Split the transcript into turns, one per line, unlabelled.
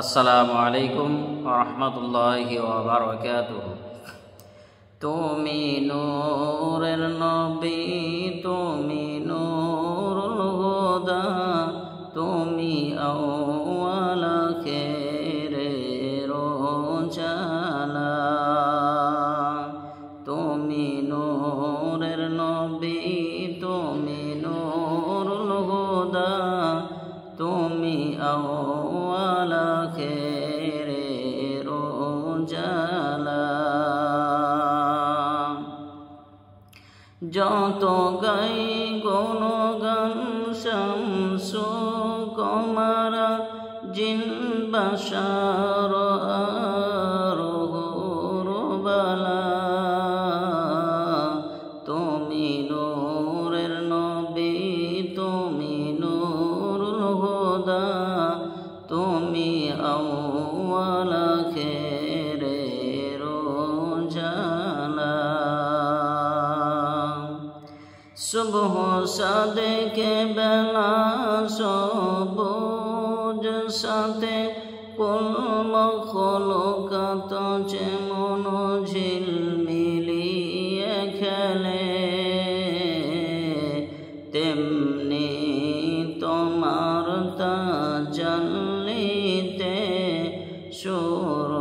আসসালামু আলাইকুম ওয়া রাহমাতুল্লাহি ওয়া বারাকাতুহু। তুমি নূরের নবী, তুমি নূরুল হুদা, তুমি আউয়াল আখিরের উজালা। তুমি নূরের নবী, তুমি নূরুল হুদা, তুমি আউয়াল আখিরের উজালা। যত গাই গুণগান শামসু কমারা, জিন বাশার আর বালা। তুমি নূরের নবী, তুমি নূরুল হুদা, তুমি আউয়াল আখিরের উজালা। সুবহ সাদেকে বেলা সবুজ সাথে, কুল মখলুকাত যেমন ঝিলমিলিয়ে খেলে, তেমনি তোমার তাজাল্লিতে সুর